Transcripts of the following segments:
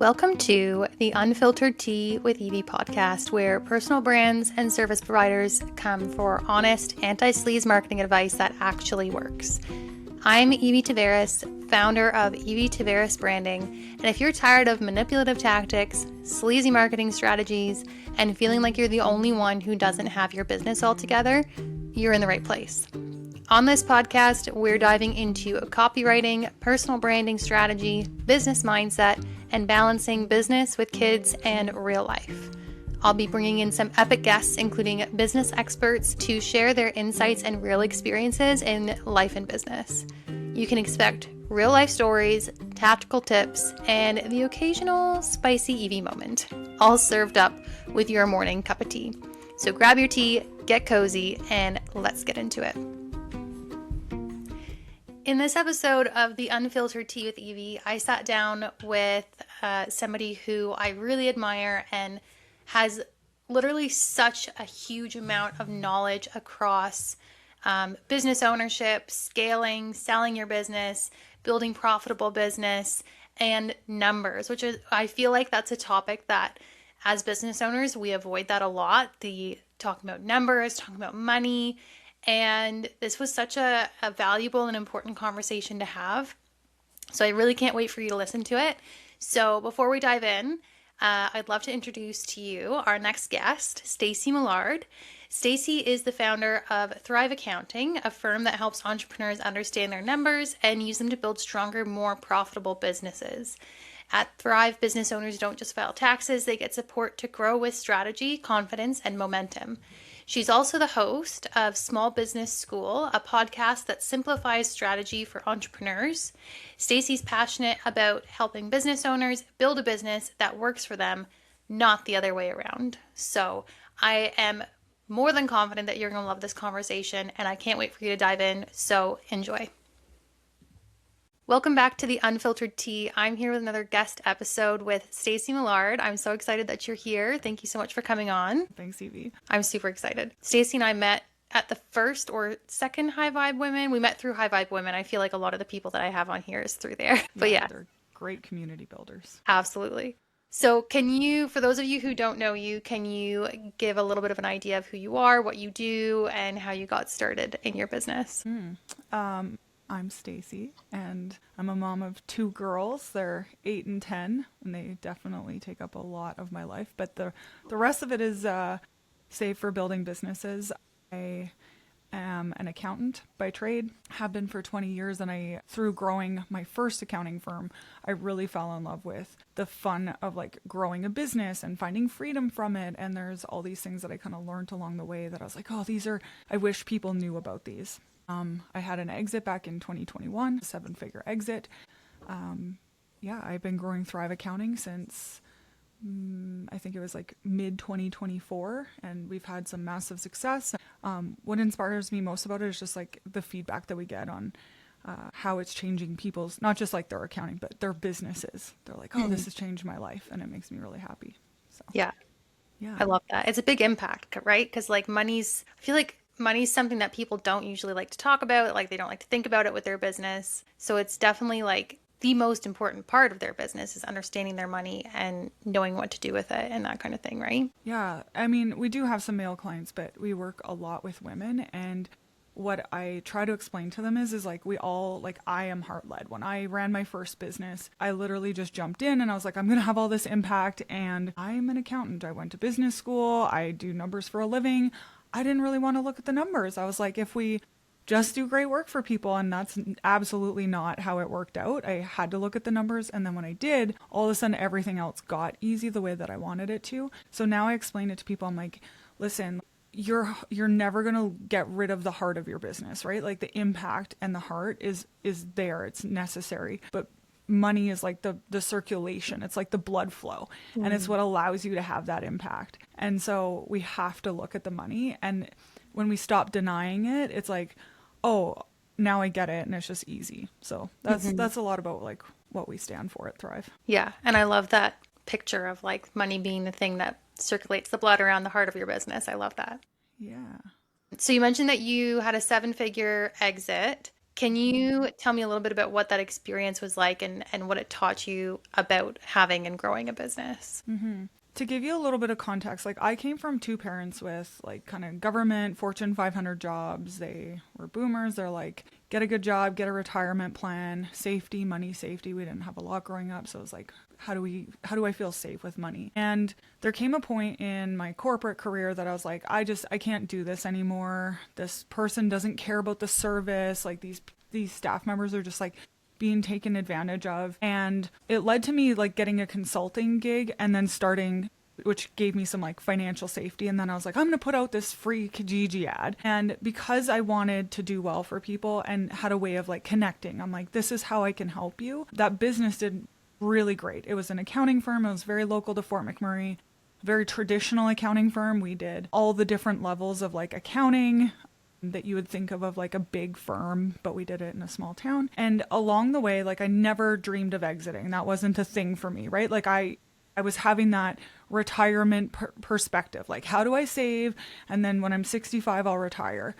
Welcome to the Unfiltered Tea with Evie podcast, where personal brands and service providers come for honest, anti-sleaze marketing advice that actually works. I'm Evie Taveras, founder of Evie Taveras Branding, and if you're tired of manipulative tactics, sleazy marketing strategies, and feeling like you're the only one who doesn't have your business all together, you're in the right place. On this podcast, we're diving into copywriting, personal branding strategy, business mindset, and balancing business with kids and real life. I'll be bringing in some epic guests, including business experts, to share their insights and real experiences in life and business. You can expect real life stories, tactical tips, and the occasional spicy Evie moment, all served up with your morning cup of tea. So grab your tea, get cozy, and let's get into it. In this episode of the Unfiltered Tea with Evie, I sat down with somebody who I really admire and has literally such a huge amount of knowledge across business ownership, scaling, selling your business, building profitable business, and numbers, which is, I feel like that's a topic that as business owners, we avoid that a lot. The talking about numbers, talking about money. And this was such a valuable and important conversation to have. So I really can't wait for you to listen to it. So before we dive in, I'd love to introduce to you our next guest, Stacey Millard. Staci is the founder of Thrive Accounting, a firm that helps entrepreneurs understand their numbers and use them to build stronger, more profitable businesses. At Thrive, business owners don't just file taxes, they get support to grow with strategy, confidence, and momentum. She's also the host of Small Business School, a podcast that simplifies strategy for entrepreneurs. Staci's passionate about helping business owners build a business that works for them, not the other way around. So I am more than confident that you're going to love this conversation, and I can't wait for you to dive in. So enjoy. Welcome back to the Unfiltered Tea. I'm here with another guest episode with Stacey Millard. I'm so excited that you're here. Thank you so much for coming on. Thanks, Evie. I'm super excited. Stacey and I met at the first or second High Vibe Women. We met through High Vibe Women. I feel like a lot of the people that I have on here is through there. But yeah. They're great community builders. Absolutely. So can you, for those of you who don't know you, can you give a little bit of an idea of who you are, what you do, and how you got started in your business? I'm Stacy, and I'm a mom of two girls. They're 8 and 10, and they definitely take up a lot of my life. But the rest of it is saved for building businesses. I am an accountant by trade, have been for 20 years, and through growing my first accounting firm, I really fell in love with the fun of like growing a business and finding freedom from it. And there's all these things that I kind of learned along the way that I was like, oh, I wish people knew about these. I had an exit back in 2021, a 7-figure exit. I've been growing Thrive Accounting since I think it was like mid 2024, and we've had some massive success. What inspires me most about it is just like the feedback that we get on how it's changing people's, not just like their accounting, but their businesses. They're like, oh, this has changed my life, and it makes me really happy. So Yeah. I love that. It's a big impact, right? Because like I feel like money's something that people don't usually like to talk about. Like they don't like to think about it with their business. So it's definitely like the most important part of their business is understanding their money and knowing what to do with it and that kind of thing, right? Yeah. I mean, we do have some male clients, but we work a lot with women. And what I try to explain to them is like I am heart-led. When I ran my first business, I literally just jumped in and I was like, I'm going to have all this impact. And I'm an accountant. I went to business school. I do numbers for a living. I didn't really want to look at the numbers. I was like, if we just do great work for people, and that's absolutely not how it worked out. I had to look at the numbers, and then when I did, all of a sudden everything else got easy the way that I wanted it to. So now I explain it to people. I'm like, listen, you're never going to get rid of the heart of your business, right? Like the impact and the heart is there. It's necessary. But money is like the circulation. It's like the blood flow, and it's what allows you to have that impact. And so we have to look at the money, and when we stop denying it, it's like, oh, now I get it, and it's just easy. So that's a lot about like what we stand for at Thrive. Yeah. And I love that picture of like money being the thing that circulates the blood around the heart of your business. I love that. Yeah. So you mentioned that you had a 7-figure exit. Can you tell me a little bit about what that experience was like and what it taught you about having and growing a business? To give you a little bit of context, like I came from two parents with like kind of government Fortune 500 jobs. They were boomers. They're like, get a good job, get a retirement plan, safety, money safety. We didn't have a lot growing up. So it was like, how do I feel safe with money? And there came a point in my corporate career that I was like, I can't do this anymore. This person doesn't care about the service. Like these staff members are just like being taken advantage of. And it led to me like getting a consulting gig and then starting, which gave me some like financial safety. And then I was like, I'm going to put out this free Kijiji ad. And because I wanted to do well for people and had a way of like connecting, I'm like, this is how I can help you. That business did really great. It was an accounting firm. It was very local to Fort McMurray, very traditional accounting firm. We did all the different levels of like accounting that you would think of like a big firm, but we did it in a small town. And along the way, like I never dreamed of exiting. That wasn't a thing for me, right? Like I was having that retirement perspective. Like, how do I save? And then when I'm 65, I'll retire.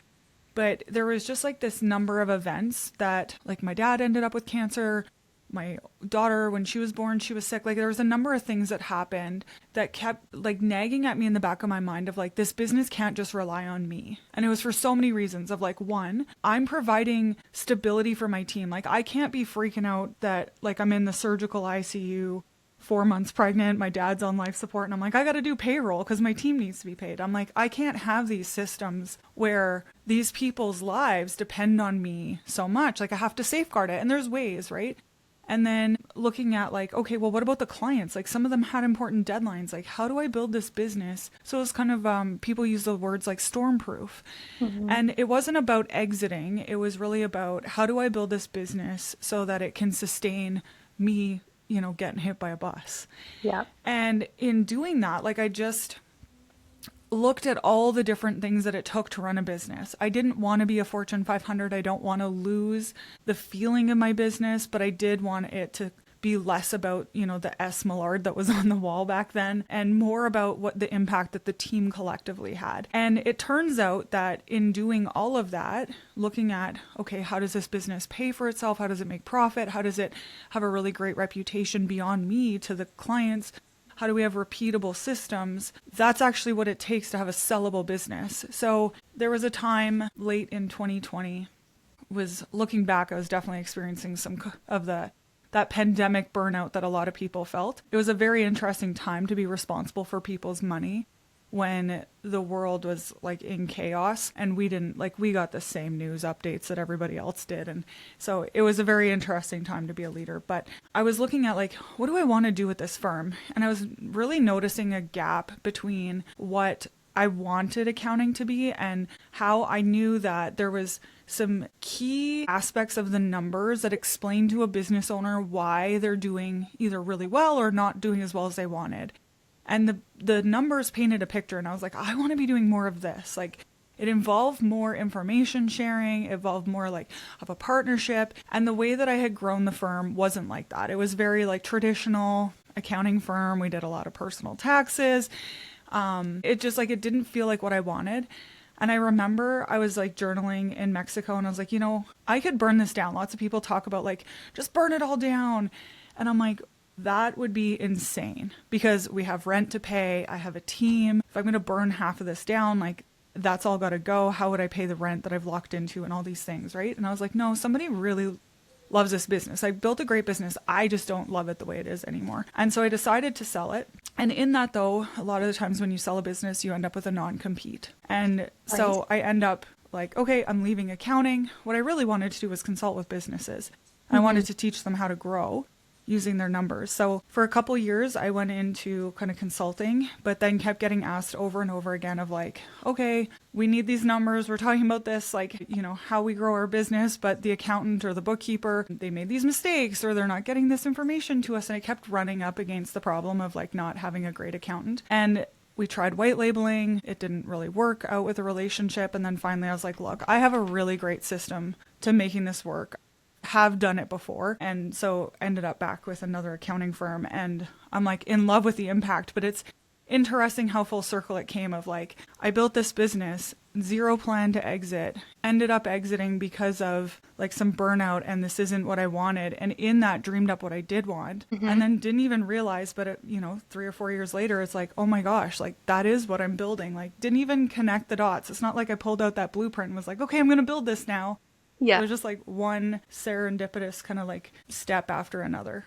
But there was just like this number of events that like my dad ended up with cancer. My daughter, when she was born, she was sick. Like there was a number of things that happened that kept like nagging at me in the back of my mind of like, this business can't just rely on me. And it was for so many reasons of like, one, I'm providing stability for my team. Like I can't be freaking out that like I'm in the surgical ICU 4 months pregnant, my dad's on life support, and I'm like, I got to do payroll because my team needs to be paid. I'm like, I can't have these systems where these people's lives depend on me so much. Like I have to safeguard it. And there's ways, right? And then looking at like, okay, well, what about the clients? Like some of them had important deadlines. Like, how do I build this business? So it's kind of, people use the words like stormproof. And it wasn't about exiting. It was really about how do I build this business so that it can sustain me, you know, getting hit by a bus. Yeah. And in doing that, like I just looked at all the different things that it took to run a business. I didn't want to be a Fortune 500. I don't want to lose the feeling of my business, but I did want it to be less about, you know, the S Millard that was on the wall back then and more about what the impact that the team collectively had. And it turns out that in doing all of that, looking at, okay, how does this business pay for itself? How does it make profit? How does it have a really great reputation beyond me to the clients? How do we have repeatable systems? That's actually what it takes to have a sellable business. So there was a time late in 2020, was looking back, I was definitely experiencing some of that pandemic burnout that a lot of people felt. It was a very interesting time to be responsible for people's money when the world was like in chaos and we got the same news updates that everybody else did. And so it was a very interesting time to be a leader. But I was looking at like, what do I want to do with this firm? And I was really noticing a gap between what I wanted accounting to be and how I knew that there was some key aspects of the numbers that explain to a business owner why they're doing either really well or not doing as well as they wanted. And the numbers painted a picture and I was like, I want to be doing more of this. Like it involved more information sharing, it involved more like of a partnership. And the way that I had grown the firm wasn't like that. It was very like traditional accounting firm. We did a lot of personal taxes. It just like, it didn't feel like what I wanted. And I remember I was like journaling in Mexico and I was like, you know, I could burn this down. Lots of people talk about like, just burn it all down. And I'm like, that would be insane because we have rent to pay. I have a team. If I'm going to burn half of this down, like that's all got to go. How would I pay the rent that I've locked into and all these things, right? And I was like, no, somebody really loves this business. I built a great business. I just don't love it the way it is anymore. And so I decided to sell it. And in that though, a lot of the times when you sell a business, you end up with a non-compete. And so I end up like, okay, I'm leaving accounting. What I really wanted to do was consult with businesses. I wanted to teach them how to grow using their numbers. So for a couple years, I went into kind of consulting, but then kept getting asked over and over again of like, okay, we need these numbers. We're talking about this, like, you know, how we grow our business, but the accountant or the bookkeeper, they made these mistakes or they're not getting this information to us. And I kept running up against the problem of like not having a great accountant. And we tried white labeling. It didn't really work out with the relationship. And then finally I was like, look, I have a really great system to making this work. Have done it before. And so ended up back with another accounting firm and I'm like in love with the impact, but it's interesting how full circle it came of like, I built this business zero plan to exit, ended up exiting because of like some burnout and this isn't what I wanted. And in that dreamed up what I did want and then didn't even realize, but 3 or 4 years later, it's like, oh my gosh, like that is what I'm building. Like didn't even connect the dots. It's not like I pulled out that blueprint and was like, okay, I'm going to build this now. Yeah. It was just like one serendipitous kind of like step after another.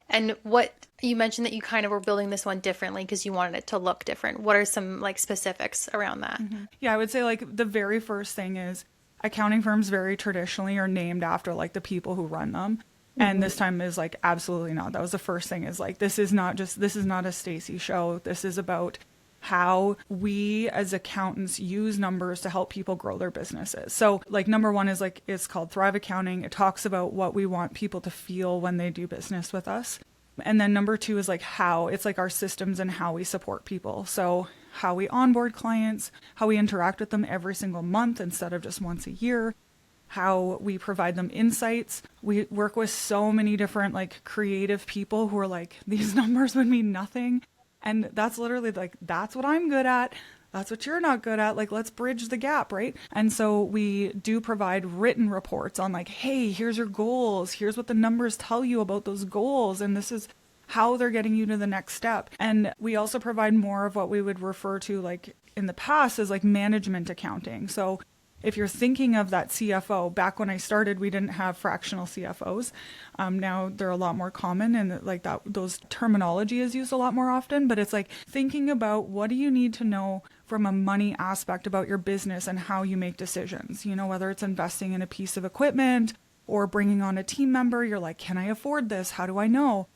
And what you mentioned that you kind of were building this one differently because you wanted it to look different. What are some like specifics around that? Yeah, I would say like the very first thing is accounting firms very traditionally are named after like the people who run them. And this time is like absolutely not. That was the first thing, is like this is not a Stacy show. This is about how we as accountants use numbers to help people grow their businesses. So like number one is like, it's called Thrive Accounting. It talks about what we want people to feel when they do business with us. And then number two is like how, it's like our systems and how we support people. So how we onboard clients, how we interact with them every single month instead of just once a year, how we provide them insights. We work with so many different like creative people who are like, these numbers would mean nothing. And that's literally like, that's what I'm good at. That's what you're not good at. Like, let's bridge the gap, right? And so we do provide written reports on like, hey, here's your goals. Here's what the numbers tell you about those goals. And this is how they're getting you to the next step. And we also provide more of what we would refer to like in the past as like management accounting. So if you're thinking of that CFO, back when I started, we didn't have fractional CFOs. Now they're a lot more common, and like that, those terminology is used a lot more often. But it's like thinking about what do you need to know from a money aspect about your business and how you make decisions. You know, whether it's investing in a piece of equipment or bringing on a team member, you're like, can I afford this? How do I know?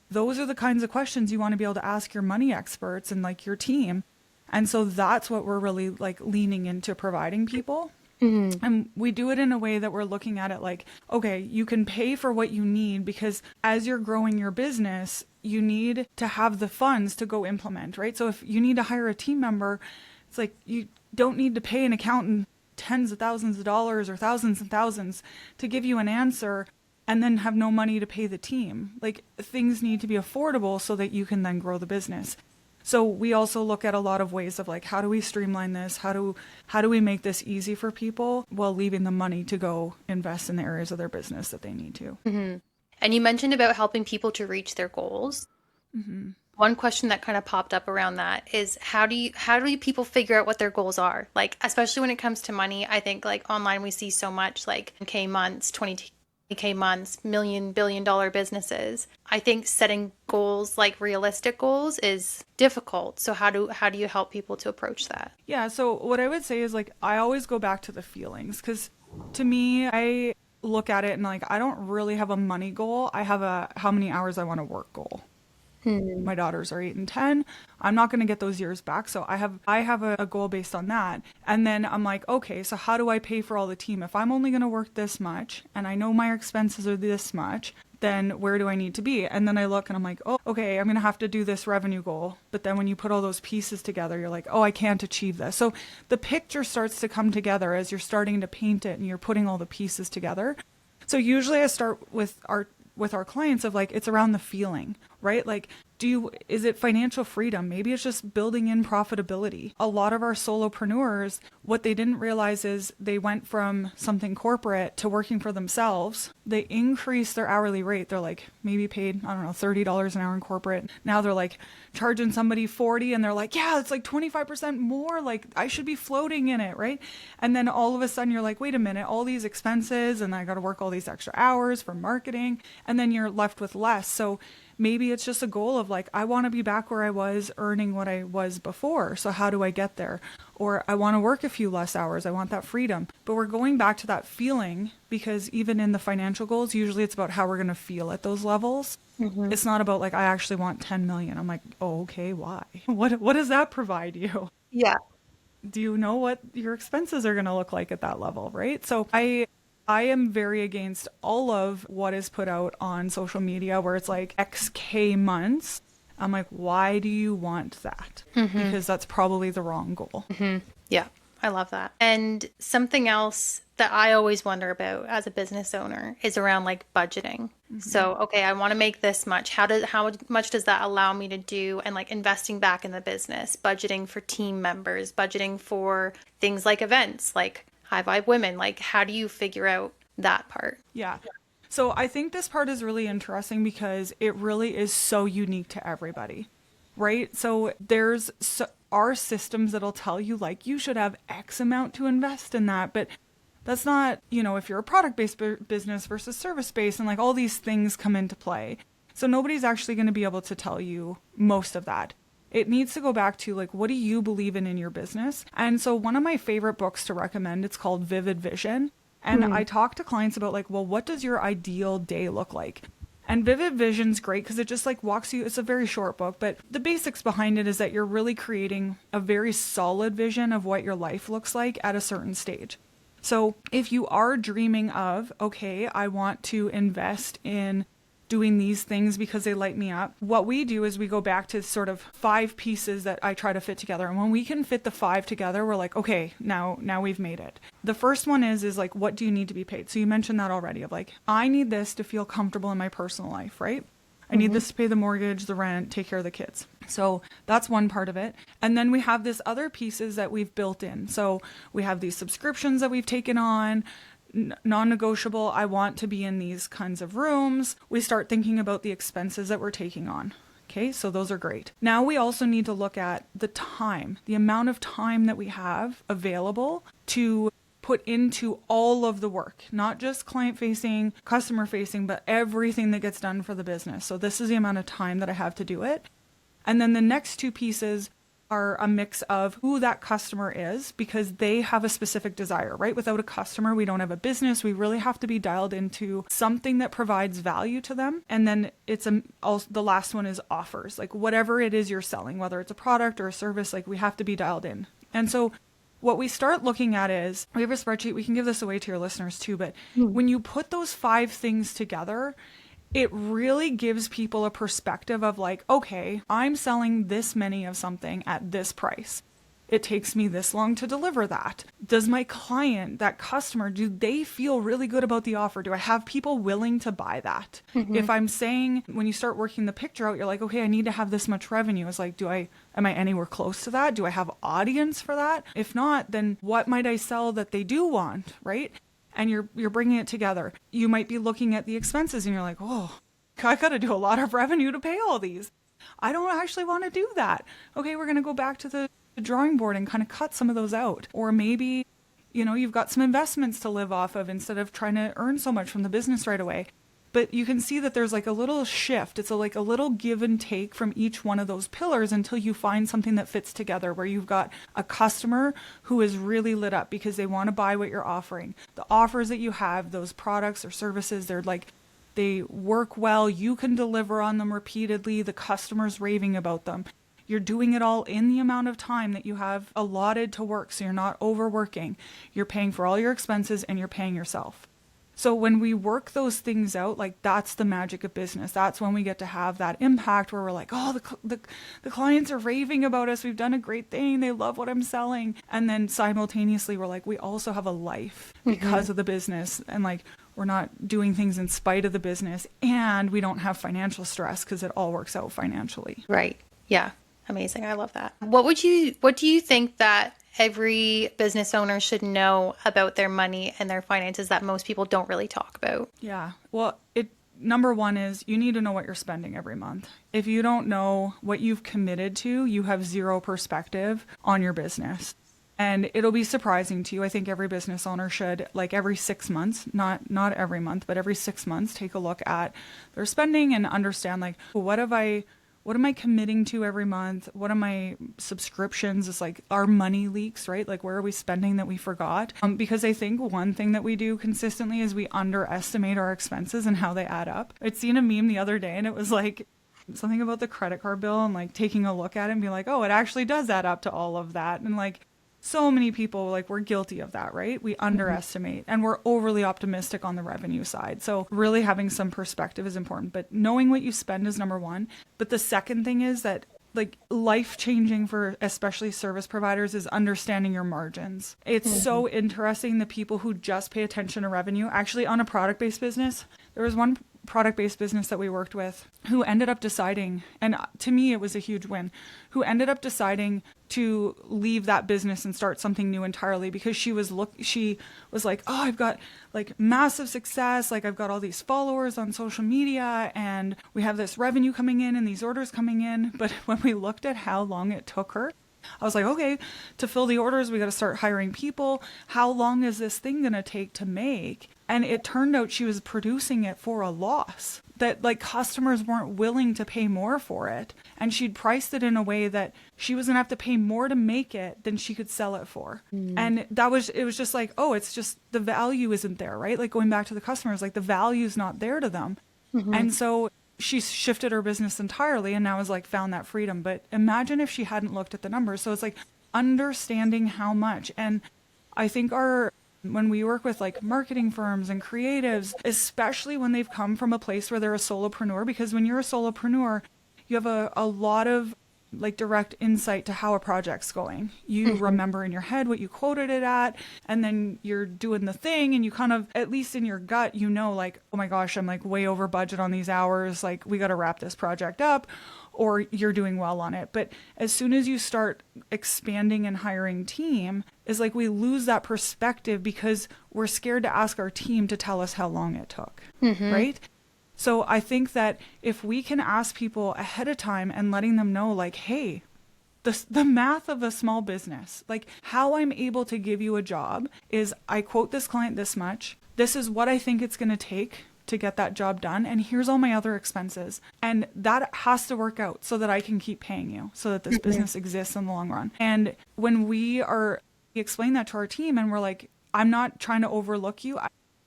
Those are the kinds of questions you want to be able to ask your money experts and like your team. And so that's what we're really like leaning into providing people. And we do it in a way that we're looking at it like, okay, you can pay for what you need because as you're growing your business, you need to have the funds to go implement, right? So if you need to hire a team member, it's like you don't need to pay an accountant tens of thousands of dollars or thousands and thousands to give you an answer and then have no money to pay the team. Like things need to be affordable so that you can then grow the business. So we also look at a lot of ways of like, how do we streamline this? How do we make this easy for people while leaving the money to go invest in the areas of their business that they need to? And you mentioned about helping people to reach their goals. One question that kind of popped up around that is how do people figure out what their goals are? Like, especially when it comes to money, I think like online we see so much like K months, 20K months, million, billion-dollar businesses. I think setting goals, like realistic goals, is difficult. So how do you help people to approach that? Yeah, so what I would say is like, I always go back to the feelings, because to me, I look at it and like, I don't really have a money goal. I have a how many hours I want to work goal. My daughters are 8 and 10. I'm not going to get those years back. So I have a goal based on that. And then I'm like, okay, so how do I pay for all the team? If I'm only going to work this much and I know my expenses are this much, then where do I need to be? And then I look and I'm like, oh, okay, I'm going to have to do this revenue goal. But then when you put all those pieces together, you're like, oh, I can't achieve this. So the picture starts to come together as you're starting to paint it and you're putting all the pieces together. So usually I start with our clients of like, it's around the feeling, right? Like, is it financial freedom? Maybe it's just building in profitability. A lot of our solopreneurs, what they didn't realize is they went from something corporate to working for themselves. They increased their hourly rate. They're like maybe paid, I don't know, $30 an hour in corporate. Now they're like charging somebody 40 and they're like, yeah, it's like 25% more. Like I should be floating in it, right? And then all of a sudden you're like, wait a minute, all these expenses and I got to work all these extra hours for marketing. And then you're left with less. So maybe it's just a goal of like, I want to be back where I was earning what I was before. So how do I get there? Or I want to work a few less hours. I want that freedom. But we're going back to that feeling, because even in the financial goals, usually it's about how we're going to feel at those levels. It's not about like, I actually want 10 million. I'm like, oh, okay, why? What does that provide you? Yeah. Do you know what your expenses are going to look like at that level, right? So I am very against all of what is put out on social media where it's like XK months. I'm like, why do you want that? Because that's probably the wrong goal. Yeah, I love that. And something else that I always wonder about as a business owner is around like budgeting. So, okay, I want to make this much. How much does that allow me to do? And like investing back in the business, budgeting for team members, budgeting for things like events, like High Vibe Women. Like, how do you figure out that part? Yeah. So I think this part is really interesting because it really is so unique to everybody, right? So are systems that'll tell you like you should have X amount to invest in that, but that's not, if you're a product-based business versus service-based, and like all these things come into play. So nobody's actually going to be able to tell you most of that. It needs to go back to like, what do you believe in your business? And so one of my favorite books to recommend, it's called Vivid Vision. And I talk to clients about like, well, what does your ideal day look like? And Vivid Vision's great because it just like walks you, it's a very short book, but the basics behind it is that you're really creating a very solid vision of what your life looks like at a certain stage. So if you are dreaming of, okay, I want to invest in doing these things because they light me up, what we do is we go back to sort of 5 pieces that I try to fit together. And when we can fit the 5 together, we're like, okay, now we've made it. The first one is like, what do you need to be paid? So you mentioned that already of like, I need this to feel comfortable in my personal life, right? I need this to pay the mortgage, the rent, take care of the kids. So that's one part of it. And then we have this other pieces that we've built in. So we have these subscriptions that we've taken on, non-negotiable. I want to be in these kinds of rooms. We start thinking about the expenses that we're taking on. Okay, so those are great. Now we also need to look at the time, the amount of time that we have available to put into all of the work, not just client facing, customer facing, but everything that gets done for the business. So this is the amount of time that I have to do it. And then the next 2 pieces are a mix of who that customer is because they have a specific desire, right? Without a customer, we don't have a business. We really have to be dialed into something that provides value to them. And then also the last one is offers, like whatever it is you're selling, whether it's a product or a service, like we have to be dialed in. And so what we start looking at is, we have a spreadsheet, we can give this away to your listeners too, but when you put those 5 things together, it really gives people a perspective of like, okay, I'm selling this many of something at this price. It takes me this long to deliver that. Does my client, that customer, do they feel really good about the offer? Do I have people willing to buy that? If I'm saying, when you start working the picture out, you're like, okay, I need to have this much revenue. It's like, am I anywhere close to that? Do I have audience for that? If not, then what might I sell that they do want, right? And you're bringing it together. You might be looking at the expenses and you're like, oh, I got to do a lot of revenue to pay all these. I don't actually want to do that. Okay, we're going to go back to the drawing board and kind of cut some of those out. Or maybe, you've got some investments to live off of instead of trying to earn so much from the business right away. But you can see that there's like a little shift. It's like a little give and take from each one of those pillars until you find something that fits together where you've got a customer who is really lit up because they want to buy what you're offering. The offers that you have, those products or services, they work well. You can deliver on them repeatedly. The customer's raving about them. You're doing it all in the amount of time that you have allotted to work. So you're not overworking. You're paying for all your expenses and you're paying yourself. So when we work those things out, like that's the magic of business. That's when we get to have that impact where we're like, oh, the clients are raving about us. We've done a great thing. They love what I'm selling. And then simultaneously, we're like, we also have a life because of the business. And like, we're not doing things in spite of the business. And we don't have financial stress because it all works out financially. Right. Yeah. Amazing. I love that. What do you think that every business owner should know about their money and their finances that most people don't really talk about? Yeah. Well, number one is you need to know what you're spending every month. If you don't know what you've committed to, you have zero perspective on your business. And it'll be surprising to you. I think every business owner should, like every 6 months, not every month, but every 6 months, take a look at their spending and understand like, well, what am I committing to every month? What are my subscriptions? It's like our money leaks, right? Like where are we spending that we forgot? Because I think one thing that we do consistently is we underestimate our expenses and how they add up. I'd seen a meme the other day and it was like something about the credit card bill and like taking a look at it and be like, oh, it actually does add up to all of that. And like so many people, like we're guilty of that, right? We underestimate and we're overly optimistic on the revenue side. So really having some perspective is important, but knowing what you spend is number one. But the second thing is that like life-changing for especially service providers is understanding your margins. It's so interesting, the people who just pay attention to revenue. Actually, on a product-based business, there was one product-based business that we worked with who ended up deciding, and to me it was a huge win, who ended up deciding to leave that business and start something new entirely, because she was like, oh, I've got like massive success, like I've got all these followers on social media and we have this revenue coming in and these orders coming in. But when we looked at how long it took her, I was like, okay, to fill the orders, we got to start hiring people. How long is this thing going to take to make? And it turned out she was producing it for a loss, that like customers weren't willing to pay more for it. And she'd priced it in a way that she was going to have to pay more to make it than she could sell it for. And it was just like, oh, it's just the value isn't there, right? Like going back to the customers, like the value's not there to them. And so she shifted her business entirely and now has like found that freedom. But imagine if she hadn't looked at the numbers. So it's like understanding how much. And I think when we work with like marketing firms and creatives, especially when they've come from a place where they're a solopreneur, because when you're a solopreneur, you have a lot of like direct insight to how a project's going. You remember in your head what you quoted it at, and then you're doing the thing and you kind of, at least in your gut, you know, like, oh my gosh, I'm like way over budget on these hours. Like we got to wrap this project up, or you're doing well on it. But as soon as you start expanding and hiring team, is like we lose that perspective because we're scared to ask our team to tell us how long it took, right? So I think that if we can ask people ahead of time and letting them know like, hey, the math of a small business, like how I'm able to give you a job is I quote this client this much. This is what I think it's going to take to get that job done. And here's all my other expenses. And that has to work out so that I can keep paying you, so that this business exists in the long run. And when we explain that to our team and we're like, I'm not trying to overlook you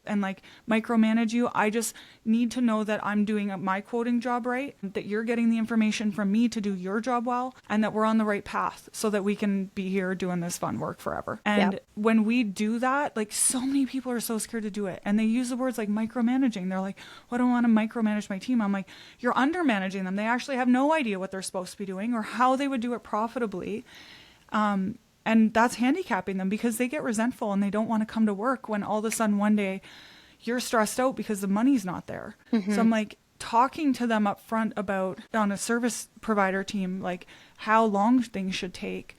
and like micromanage you. I just need to know that I'm doing my quoting job right, that you're getting the information from me to do your job well, and that we're on the right path so that we can be here doing this fun work forever. And when we do that, like so many people are so scared to do it. And they use the words like micromanaging. They're like, well, I don't want to micromanage my team. I'm like, you're undermanaging them. They actually have no idea what they're supposed to be doing or how they would do it profitably. And that's handicapping them because they get resentful and they don't want to come to work when all of a sudden one day you're stressed out because the money's not there. So I'm like talking to them up front about on a service provider team, like how long things should take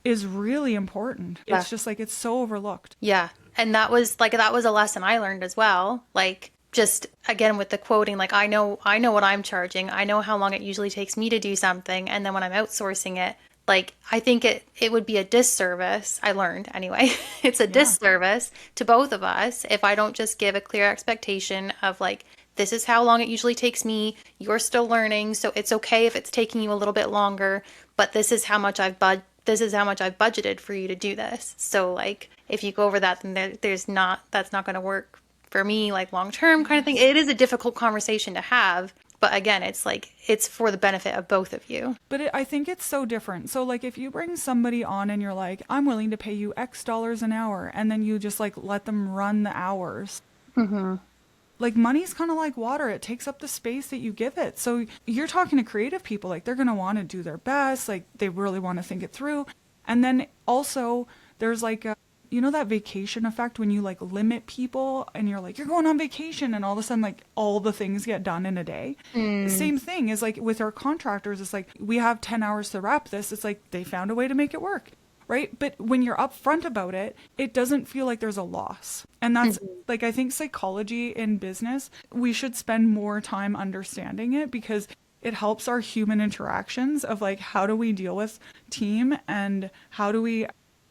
is really important. It's just like, it's so overlooked. Yeah. And that was a lesson I learned as well. Like just again with the quoting, like I know what I'm charging. I know how long it usually takes me to do something. And then when I'm outsourcing it, like, I think it would be a disservice, I learned anyway, it's a disservice to both of us if I don't just give a clear expectation of like, this is how long it usually takes me, you're still learning, so it's okay if it's taking you a little bit longer, but this is how much I've budgeted for you to do this. So like, if you go over that, then that's not going to work for me, like long term kind of thing. It is a difficult conversation to have. But again, it's like, it's for the benefit of both of you. But I think it's so different. So like if you bring somebody on and you're like, I'm willing to pay you X dollars an hour, and then you just like let them run the hours. Like money's kind of like water. It takes up the space that you give it. So you're talking to creative people, like they're going to want to do their best. Like they really want to think it through. And then also there's like you know that vacation effect when you like limit people and you're like, you're going on vacation, and all of a sudden like all the things get done in a day. The same thing is like with our contractors. It's like, we have 10 hours to wrap this. It's like they found a way to make it work. Right. But when you're upfront about it, it doesn't feel like there's a loss. And that's like, I think psychology in business, we should spend more time understanding it because it helps our human interactions of like, how do we deal with team and how do we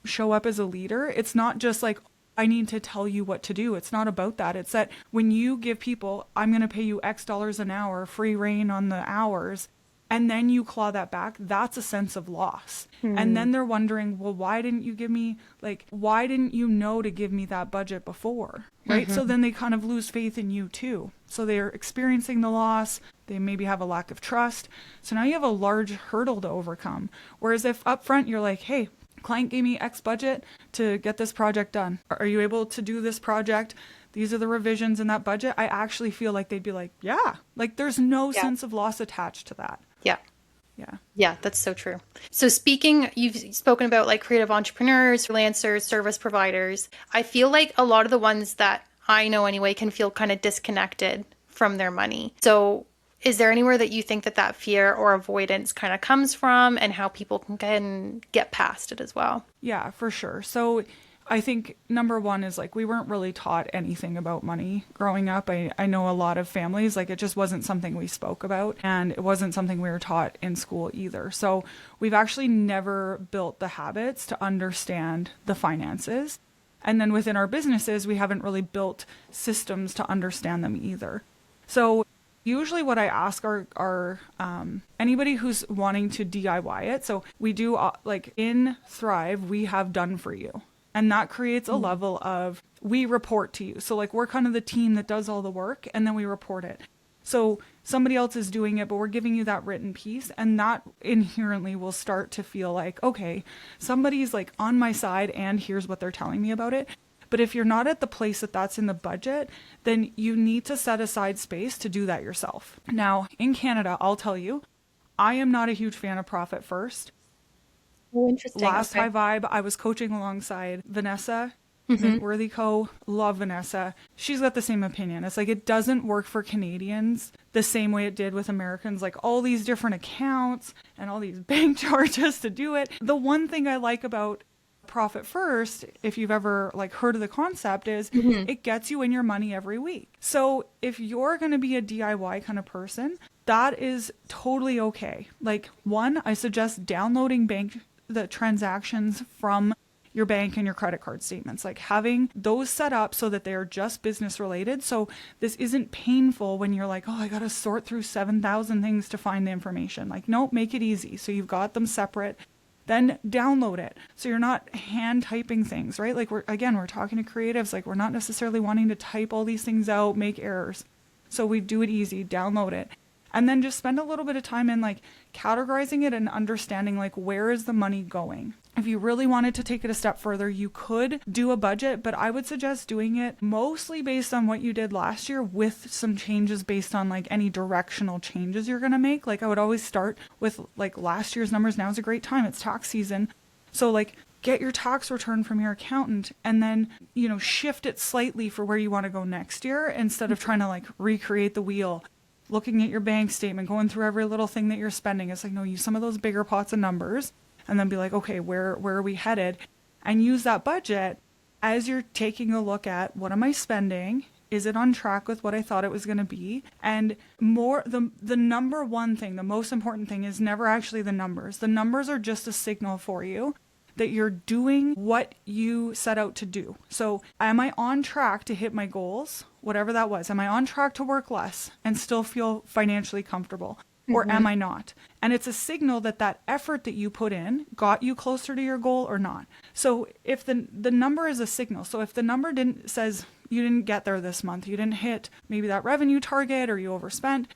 show up as a leader. It's not just like, I need to tell you what to do. It's not about that. It's that when you give people, I'm going to pay you X dollars an hour, free reign on the hours, and then you claw that back, that's a sense of loss. And then they're wondering, well, why didn't you know to give me that budget before? Right? So then they kind of lose faith in you too. So they're experiencing the loss. They maybe have a lack of trust. So now you have a large hurdle to overcome. Whereas if up front you're like, hey, client gave me X budget to get this project done. Are you able to do this project? These are the revisions in that budget. I actually feel like they'd be like, yeah, like there's no sense of loss attached to that. Yeah. Yeah. Yeah, that's so true. So speaking, you've spoken about like creative entrepreneurs, freelancers, service providers. I feel like a lot of the ones that I know anyway can feel kind of disconnected from their money. So is there anywhere that you think that that fear or avoidance kind of comes from, and how people can get past it as well? Yeah, for sure. So I think number one is like we weren't really taught anything about money growing up. I know a lot of families, like it just wasn't something we spoke about, and it wasn't something we were taught in school either. So we've actually never built the habits to understand the finances. And then within our businesses, we haven't really built systems to understand them either. So usually what I ask are anybody who's wanting to DIY it. So we do like in Thrive, we have done for you. And that creates a level of, we report to you. So like we're kind of the team that does all the work, and then we report it. So somebody else is doing it, but we're giving you that written piece, and that inherently will start to feel like, okay, somebody's like on my side and here's what they're telling me about it. But if you're not at the place that that's in the budget, then you need to set aside space to do that yourself. Now, in Canada, I'll tell you, I am not a huge fan of Profit First. Oh, interesting. Last Okay. High Vibe, I was coaching alongside Vanessa, Worthy Co. Love Vanessa. She's got the same opinion. It's like it doesn't work for Canadians the same way it did with Americans, like all these different accounts and all these bank charges to do it. The one thing I like about Profit First, if you've ever like heard of the concept, is it gets you in your money every week. So if you're going to be a DIY kind of person, that is totally okay. Like one, I suggest downloading the transactions from your bank and your credit card statements, like having those set up so that they are just business related. So this isn't painful when you're like, oh, I got to sort through 7,000 things to find the information. Like, nope, make it easy. So you've got them separate. Then download it. So you're not hand typing things, right? Like we're talking to creatives, like we're not necessarily wanting to type all these things out, make errors. So we do it easy, download it. And then just spend a little bit of time in like categorizing it and understanding like where is the money going. If you really wanted to take it a step further, you could do a budget, but I would suggest doing it mostly based on what you did last year with some changes based on like any directional changes you're going to make. Like I would always start with like last year's numbers. Now is a great time. It's tax season. So like get your tax return from your accountant and then, shift it slightly for where you want to go next year instead of trying to like recreate the wheel. Looking at your bank statement, going through every little thing that you're spending. It's like, no, use some of those bigger pots of numbers and then be like, okay, where are we headed? And use that budget as you're taking a look at what am I spending? Is it on track with what I thought it was going to be? And the number one thing, the most important thing is never actually the numbers. The numbers are just a signal for you that you're doing what you set out to do. So am I on track to hit my goals? Whatever that was. Am I on track to work less and still feel financially comfortable? Or am I not? And it's a signal that that effort that you put in got you closer to your goal or not. So if the number is a signal, so if the number says you didn't get there this month, you didn't hit maybe that revenue target or you overspent,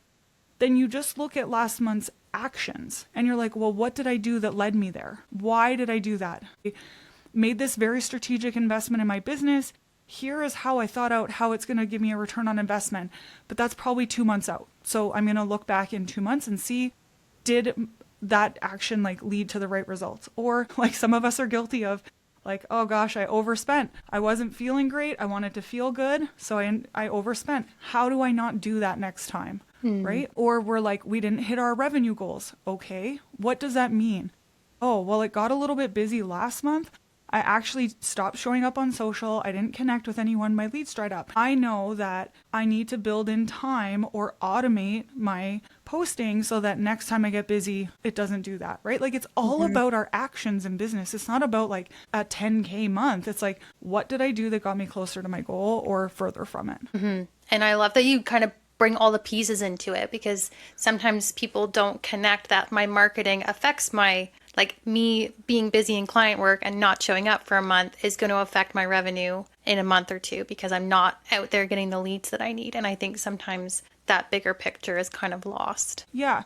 then you just look at last month's actions and you're like, well, what did I do that led me there? Why did I do that? I made this very strategic investment in my business. Here is how I thought out how it's going to give me a return on investment, but that's probably 2 months out. So I'm going to look back in 2 months and see, did that action like lead to the right results? Or like some of us are guilty of like, oh gosh, I overspent. I wasn't feeling great. I wanted to feel good. So I overspent. How do I not do that next time? Right? Or we're like, we didn't hit our revenue goals. Okay. What does that mean? Oh, well, it got a little bit busy last month. I actually stopped showing up on social. I didn't connect with anyone. My leads dried up. I know that I need to build in time or automate my posting so that next time I get busy, it doesn't do that, right? Like it's all about our actions in business. It's not about like a 10K month. It's like, what did I do that got me closer to my goal or further from it? And I love that you kind of bring all the pieces into it, because sometimes people don't connect that my marketing affects my, like me being busy in client work and not showing up for a month is going to affect my revenue in a month or two because I'm not out there getting the leads that I need. And I think sometimes that bigger picture is kind of lost. Yeah.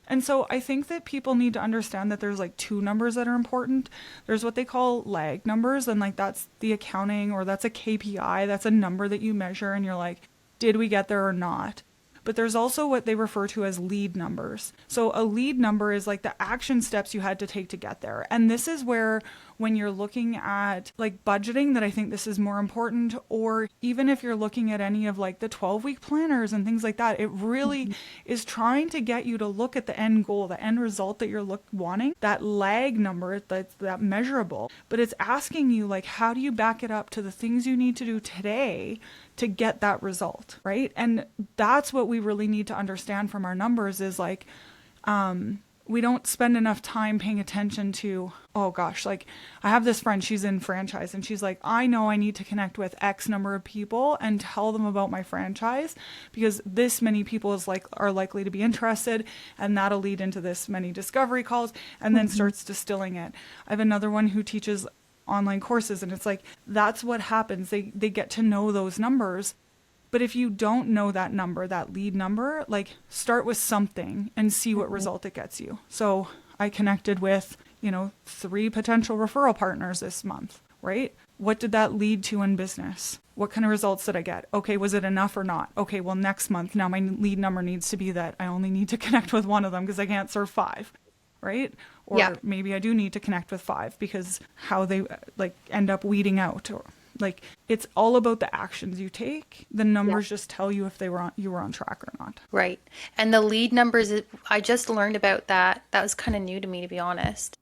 And so I think that people need to understand that there's like two numbers that are important. There's what they call lag numbers, and like that's the accounting, or that's a KPI. That's a number that you measure and you're like, did we get there or not? but there's also what they refer to as lead numbers. So a lead number is like the action steps you had to take to get there. And this is where, when you're looking at like budgeting, that I think this is more important, or even if you're looking at any of like the 12-week planners and things like that, it really is trying to get you to look at the end goal, the end result that you're wanting, that lag number, that's that measurable. But it's asking you, like, how do you back it up to the things you need to do today to get that result, right? And that's what we really need to understand from our numbers is like, we don't spend enough time paying attention to, oh gosh, like I have this friend, she's in franchise, and she's like, I know I need to connect with X number of people and tell them about my franchise because this many people are likely to be interested, and that'll lead into this many discovery calls, and then starts distilling it. I have another one who teaches online courses, and it's like, that's what happens. They get to know those numbers. But if you don't know that number, that lead number, like start with something and see what result it gets you. So I connected with, 3 potential referral partners this month, right? What did that lead to in business? What kind of results did I get? Okay, was it enough or not? Okay, well, next month, now my lead number needs to be that I only need to connect with one of them because I can't serve 5, right? Or maybe I do need to connect with 5 because how they like end up weeding out, or like it's all about the actions you take. The numbers just tell you if you were on track or not. Right. And the lead numbers, I just learned about that. That was kind of new to me, to be honest,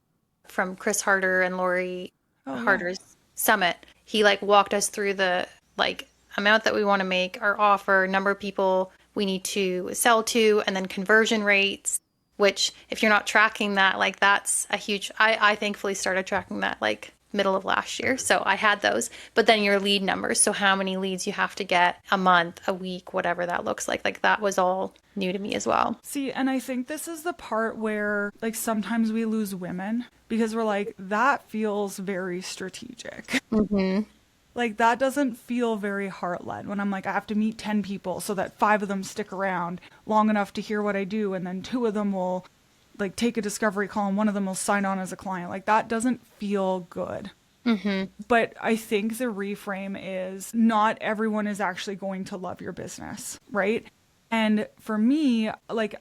from Chris Harder and Lori Harder's summit. He like walked us through the like amount that we want to make, our offer, number of people we need to sell to, and then conversion rates, which if you're not tracking that, like that's a huge, I thankfully started tracking that like middle of last year. So I had those, but then your lead numbers. So how many leads you have to get a month, a week, whatever that looks like that was all new to me as well. See, and I think this is the part where like sometimes we lose women because we're like, that feels very strategic. Like that doesn't feel very heart-led when I'm like, I have to meet 10 people so that 5 of them stick around long enough to hear what I do. And then 2 of them will like take a discovery call and one of them will sign on as a client. Like that doesn't feel good. But I think the reframe is not everyone is actually going to love your business, right? And for me, like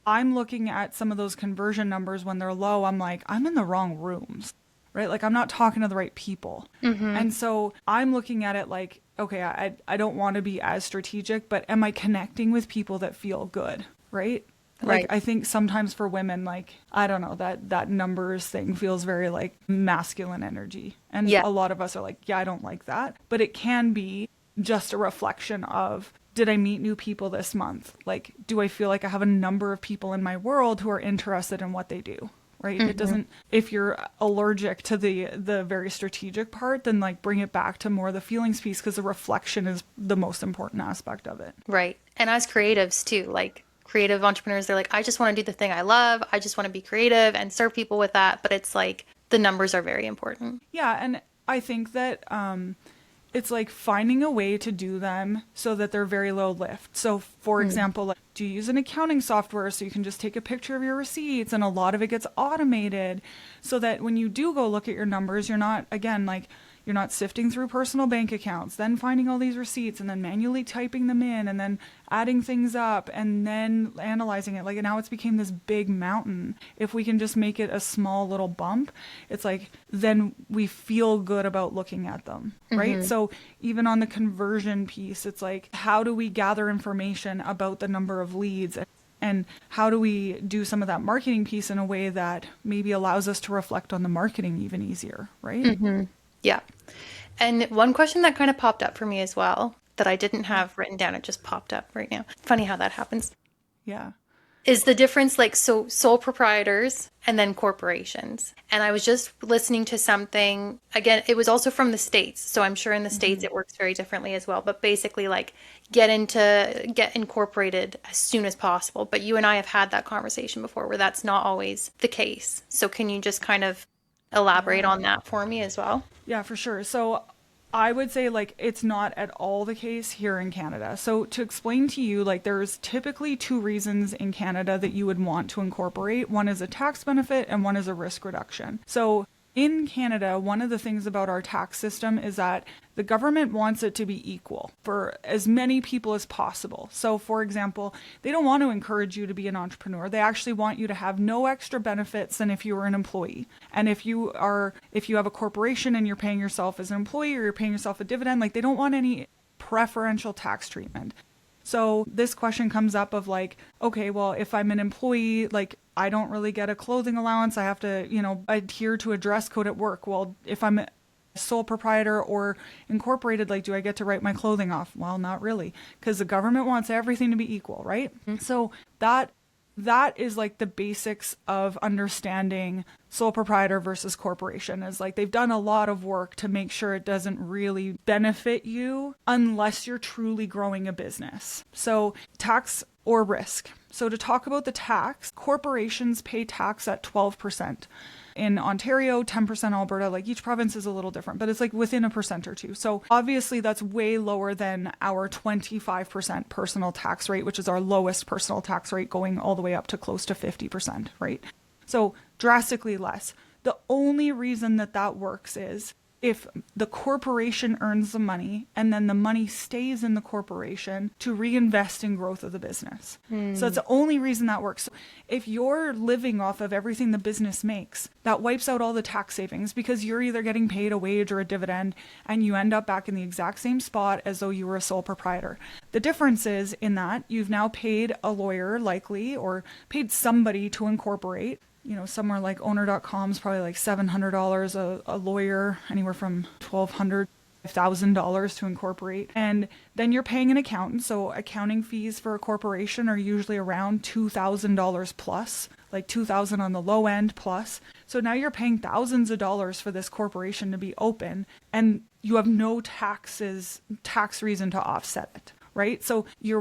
I'm looking at some of those conversion numbers when they're low. I'm like, I'm in the wrong rooms, right? Like I'm not talking to the right people. And so I'm looking at it like, okay, I don't want to be as strategic, but am I connecting with people that feel good, right? Like, I think sometimes for women, like, I don't know, that numbers thing feels very like masculine energy. And a lot of us are like, yeah, I don't like that. But it can be just a reflection of, did I meet new people this month? Like, do I feel like I have a number of people in my world who are interested in what they do? Right. It doesn't, if you're allergic to the very strategic part, then like bring it back to more the feelings piece, because the reflection is the most important aspect of it. Right. And as creatives too, like, creative entrepreneurs, they're like, I just want to do the thing I love. I just want to be creative and serve people with that. But it's like the numbers are very important. Yeah. And I think that it's like finding a way to do them so that they're very low lift. So for example, like, do you use an accounting software so you can just take a picture of your receipts and a lot of it gets automated so that when you do go look at your numbers, you're not, again, like, you're not sifting through personal bank accounts, then finding all these receipts and then manually typing them in and then adding things up and then analyzing it. Like, now it's became this big mountain. If we can just make it a small little bump, it's like, then we feel good about looking at them, right? So even on the conversion piece, it's like, how do we gather information about the number of leads? And how do we do some of that marketing piece in a way that maybe allows us to reflect on the marketing even easier, right? Yeah. And one question that kind of popped up for me as well that I didn't have written down, it just popped up right now. Funny how that happens. Yeah. Is the difference like, so sole proprietors and then corporations. And I was just listening to something, again, it was also from the States. So I'm sure in the States it works very differently as well. But basically like get incorporated as soon as possible. But you and I have had that conversation before where that's not always the case. So can you just kind of elaborate on that for me as well? Yeah, for sure. So I would say like it's not at all the case here in Canada. So to explain to you, like there's typically 2 reasons in Canada that you would want to incorporate. One is a tax benefit and one is a risk reduction. So in Canada, one of the things about our tax system is that the government wants it to be equal for as many people as possible. So, for example, they don't want to encourage you to be an entrepreneur. They actually want you to have no extra benefits than if you were an employee. And if you have a corporation and you're paying yourself as an employee or you're paying yourself a dividend, like they don't want any preferential tax treatment. So this question comes up of like, okay, well, if I'm an employee, like I don't really get a clothing allowance. I have to, adhere to a dress code at work. Well, if I'm a sole proprietor or incorporated, like, do I get to write my clothing off? Well, not really, because the government wants everything to be equal, right? Mm-hmm. So that is like the basics of understanding sole proprietor versus corporation, is like they've done a lot of work to make sure it doesn't really benefit you unless you're truly growing a business. So tax or risk. So to talk about the tax, corporations pay tax at 12%. In Ontario, 10% Alberta, like each province is a little different, but it's like within a percent or two. So obviously that's way lower than our 25% personal tax rate, which is our lowest personal tax rate, going all the way up to close to 50%, right? So drastically less. The only reason that works is if the corporation earns the money and then the money stays in the corporation to reinvest in growth of the business. So that's the only reason that works. So if you're living off of everything the business makes, that wipes out all the tax savings, because you're either getting paid a wage or a dividend and you end up back in the exact same spot as though you were a sole proprietor. The difference is in that you've now paid a lawyer likely, or paid somebody to incorporate. Somewhere like owner.com is probably like $700 a lawyer, anywhere from $1,200, $1,000 to incorporate. And then you're paying an accountant. So accounting fees for a corporation are usually around $2,000 plus, like $2,000 on the low end plus. So now you're paying thousands of dollars for this corporation to be open, and you have no tax reason to offset it. Right? So you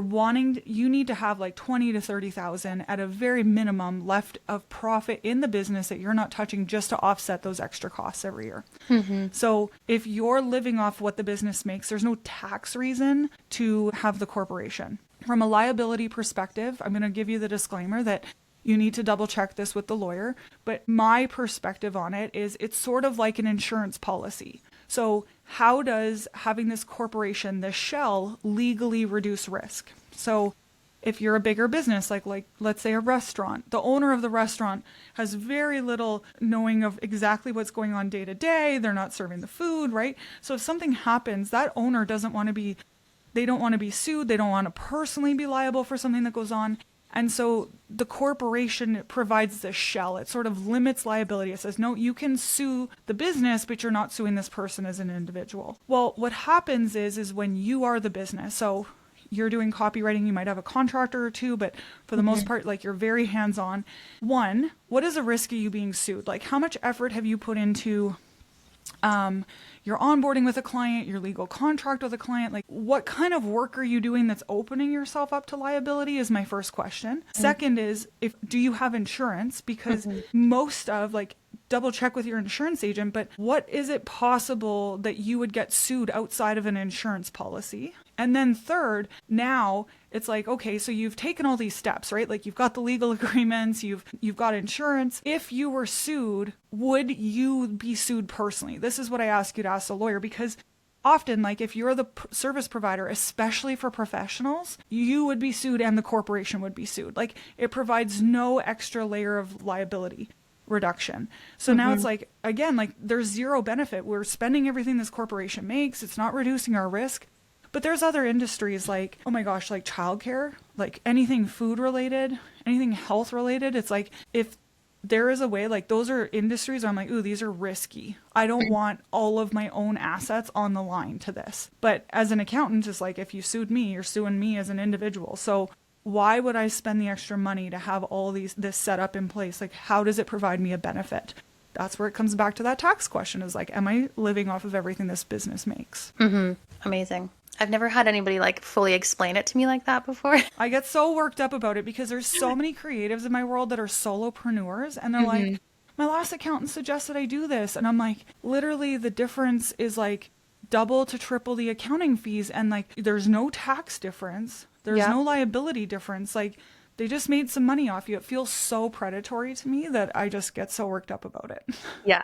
need to have like 20 to 30,000 at a very minimum left of profit in the business that you're not touching, just to offset those extra costs every year. Mm-hmm. So if you're living off what the business makes, there's no tax reason to have the corporation. From a liability perspective, I'm going to give you the disclaimer that you need to double check this with the lawyer, but my perspective on it is it's sort of like an insurance policy. So how does having this corporation, this shell, legally reduce risk? So if you're a bigger business, like let's say a restaurant, the owner of the restaurant has very little knowing of exactly what's going on day to day. They're not serving the food, right? So if something happens, that owner they don't want to be sued. They don't want to personally be liable for something that goes on. And so the corporation provides this shell. It sort of limits liability. It says, no, you can sue the business, but you're not suing this person as an individual. Well, what happens is when you are the business, so you're doing copywriting, you might have a contractor or two, but for the most part, like, you're very hands-on. One, what is the risk of you being sued? Like, how much effort have you put into your onboarding with a client, your legal contract with a client? Like, what kind of work are you doing that's opening yourself up to liability is my first question. Second is, do you have insurance? Because most of, like, double check with your insurance agent, but what is it possible that you would get sued outside of an insurance policy? And then third, now it's like, okay, so you've taken all these steps, right? Like, you've got the legal agreements, you've got insurance. If you were sued, would you be sued personally? This is what I ask you to ask a lawyer, because often, like, if you're the service provider, especially for professionals, you would be sued and the corporation would be sued. Like, it provides no extra layer of liability reduction. So now it's like, again, like, there's zero benefit. We're spending everything this corporation makes. It's not reducing our risk. But there's other industries like, oh my gosh, like childcare, like anything food related, anything health related. It's like, if there is a way, like, those are industries where I'm like, ooh, these are risky. I don't want all of my own assets on the line to this. But as an accountant, it's like, if you sued me, you're suing me as an individual. So why would I spend the extra money to have all this set up in place? Like, how does it provide me a benefit? That's where it comes back to that tax question, is like, am I living off of everything this business makes? Amazing. I've never had anybody like fully explain it to me like that before. I get so worked up about it because there's so many creatives in my world that are solopreneurs, and they're like, my last accountant suggested I do this. And I'm like, literally the difference is like double to triple the accounting fees. And like, there's no tax difference. There's no liability difference. Like, they just made some money off you. It feels so predatory to me that I just get so worked up about it. Yeah.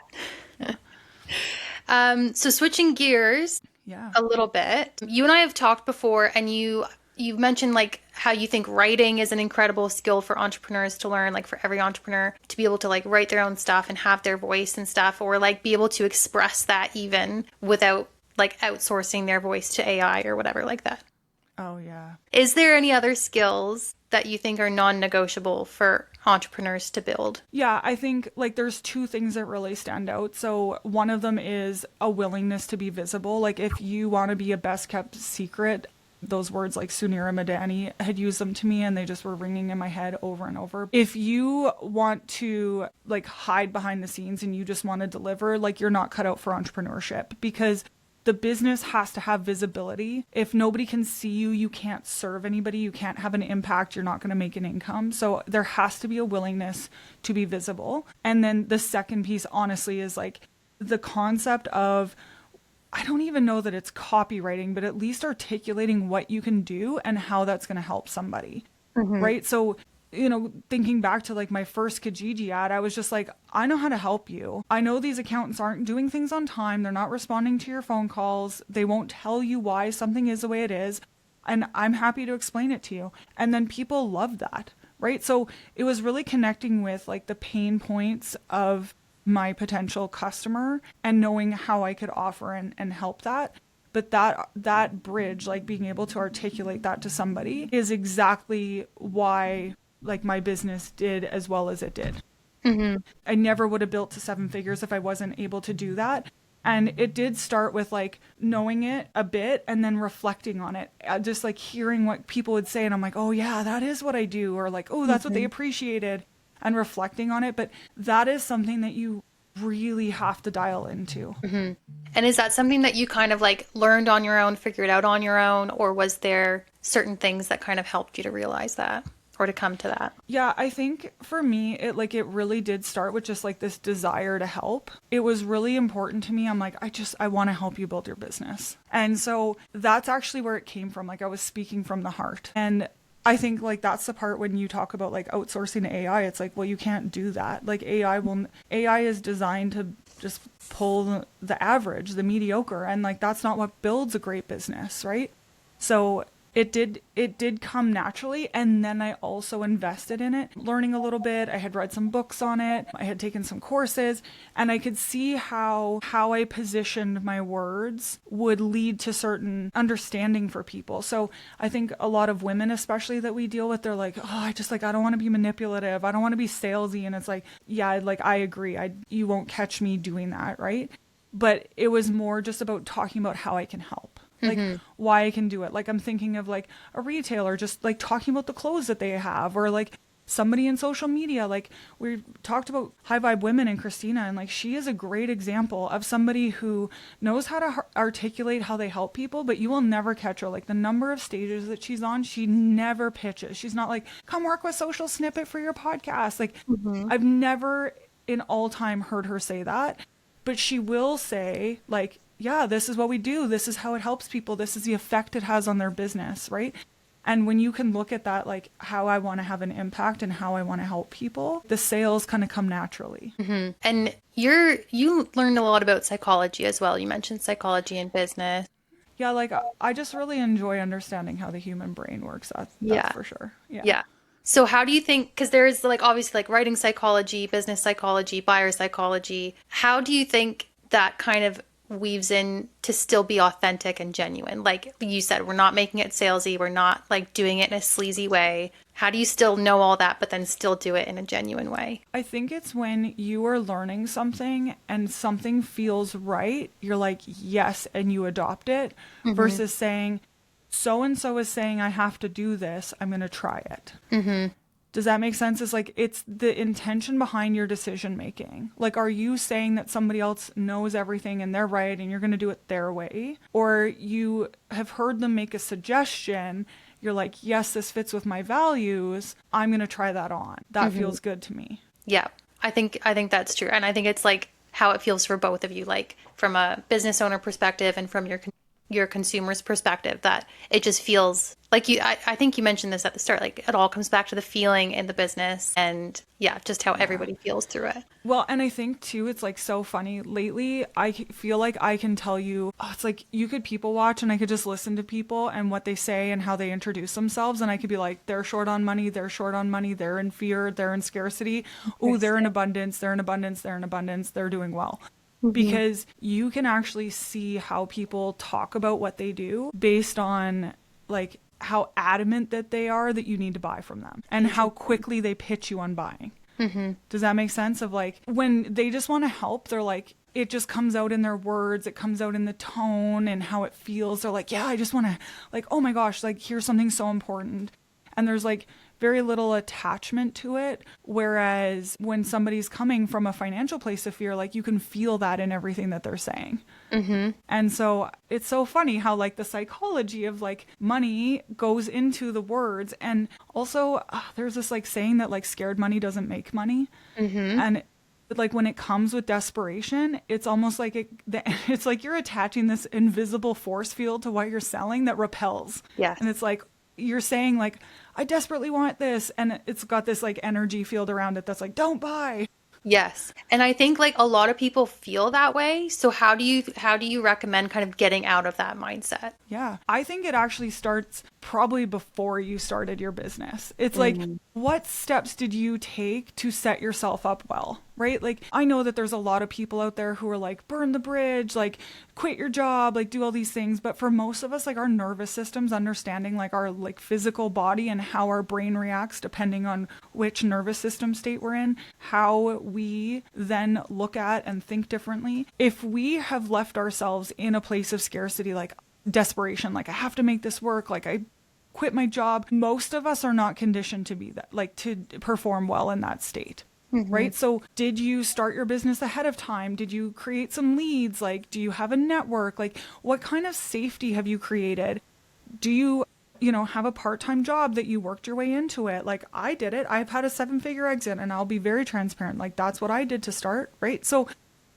So switching gears Yeah. a little bit, you and I have talked before, and you've mentioned like how you think writing is an incredible skill for entrepreneurs to learn, like for every entrepreneur to be able to like write their own stuff and have their voice and stuff, or like be able to express that even without like outsourcing their voice to AI or whatever like that. Oh, yeah. Is there any other skills that you think are non-negotiable for entrepreneurs to build? Yeah, I think like there's two things that really stand out. So one of them is a willingness to be visible. Like if you want to be a best kept secret, those words like Sunira Madani had used them to me and they just were ringing in my head over and over. If you want to like hide behind the scenes and you just want to deliver, like you're not cut out for entrepreneurship, because the business has to have visibility. If nobody can see you, you can't serve anybody, you can't have an impact, you're not going to make an income. So there has to be a willingness to be visible. And then the second piece, honestly, is like the concept of, I don't even know that it's copywriting, but at least articulating what you can do and how that's going to help somebody. Right? So, you know, thinking back to like my first Kijiji ad, I was just like, I know how to help you. I know these accountants aren't doing things on time. They're not responding to your phone calls. They won't tell you why something is the way it is. And I'm happy to explain it to you. And then people love that, right? So it was really connecting with like the pain points of my potential customer and knowing how I could offer and help that. But that bridge, like being able to articulate that to somebody, is exactly why like my business did as well as it did. I never would have built to 7 figures if I wasn't able to do that. And it did start with like knowing it a bit and then reflecting on it, just like hearing what people would say. And I'm like, oh yeah, that is what I do. Or like, oh, that's what they appreciated, and reflecting on it. But that is something that you really have to dial into. And is that something that you kind of like learned on your own, figured out on your own, or was there certain things that kind of helped you to realize that or to come to that? Yeah, I think for me, it really did start with just like this desire to help. It was really important to me. I'm like, I want to help you build your business. And so that's actually where it came from. Like I was speaking from the heart. And I think like that's the part when you talk about like outsourcing to AI, it's like, well, you can't do that. Like AI is designed to just pull the average, the mediocre. And like, that's not what builds a great business, right? So it did come naturally. And then I also invested in it, learning a little bit. I had read some books on it. I had taken some courses, and I could see how I positioned my words would lead to certain understanding for people. So I think a lot of women, especially that we deal with, they're like, oh, I don't want to be manipulative. I don't want to be salesy. And it's like, yeah, like I agree. You won't catch me doing that. Right. But it was more just about talking about how I can help. Like why I can do it. Like I'm thinking of like a retailer just like talking about the clothes that they have, or like somebody in social media. Like we talked about High Vibe Women and Christina, and like she is a great example of somebody who knows how to articulate how they help people, but you will never catch her. Like the number of stages that she's on, she never pitches. She's not like, come work with Social Snippet for your podcast. Like I've never in all time heard her say that, but she will say like, yeah, this is what we do. This is how it helps people. This is the effect it has on their business, right? And when you can look at that, like how I want to have an impact and how I want to help people, the sales kind of come naturally. And you learned a lot about psychology as well. You mentioned psychology in business. Yeah, like I just really enjoy understanding how the human brain works. That's for sure. Yeah. So how do you think, because there's like obviously like writing psychology, business psychology, buyer psychology. How do you think that kind of weaves in to still be authentic and genuine? Like you said, we're not making it salesy. We're not like doing it in a sleazy way. How do you still know all that, but then still do it in a genuine way? I think it's when you are learning something and something feels right, you're like, yes, and you adopt it, versus saying, so-and-so is saying I have to do this, I'm going to try it. Does that make sense? It's like, it's the intention behind your decision making. Like, are you saying that somebody else knows everything and they're right and you're going to do it their way? Or you have heard them make a suggestion, you're like, yes, this fits with my values, I'm going to try that on. That feels good to me. Yeah, I think that's true. And I think it's like how it feels for both of you, like from a business owner perspective and from your your consumer's perspective, that it just feels like I think you mentioned this at the start, like it all comes back to the feeling in the business and yeah, just how everybody feels through it. Well, and I think too, it's like so funny. Lately, feel like I can tell you, it's like you could people watch and I could just listen to people and what they say and how they introduce themselves. And I could be like, they're short on money, they're short on money, they're in fear, they're in scarcity. Oh, they're in abundance, they're in abundance, they're in abundance, they're doing well. Because you can actually see how people talk about what they do based on like how adamant that they are that you need to buy from them and how quickly they pitch you on buying. Does that make sense? Of like when they just want to help, they're like, it just comes out in their words, it comes out in the tone and how it feels. They're like, yeah, I just want to, like, oh my gosh, like here's something so important. And there's like very little attachment to it. Whereas when somebody's coming from a financial place of fear, like you can feel that in everything that they're saying. And so it's so funny how like the psychology of like money goes into the words. And also there's this like saying that like scared money doesn't make money. And like when it comes with desperation, it's almost like it's like you're attaching this invisible force field to what you're selling that repels. Yes. And it's like, you're saying like, I desperately want this. And it's got this like energy field around it that's like, don't buy. Yes. And I think like a lot of people feel that way. So how do you recommend kind of getting out of that mindset? Yeah. I think it actually starts probably before you started your business. It's like, what steps did you take to set yourself up well? Right? Like, I know that there's a lot of people out there who are like, burn the bridge, like quit your job, like do all these things. But for most of us, like our nervous systems, understanding like our like physical body and how our brain reacts depending on which nervous system state we're in, how we then look at and think differently. If we have left ourselves in a place of scarcity, like desperation, like I have to make this work, like I quit my job, most of us are not conditioned to be that, like to perform well in that state. Right? So did you start your business ahead of time? Did you create some leads? Like, do you have a network? Like, what kind of safety have you created? Do you have a part-time job that you worked your way into it? Like I did it. I've had a 7-figure exit and I'll be very transparent. Like that's what I did to start. Right? So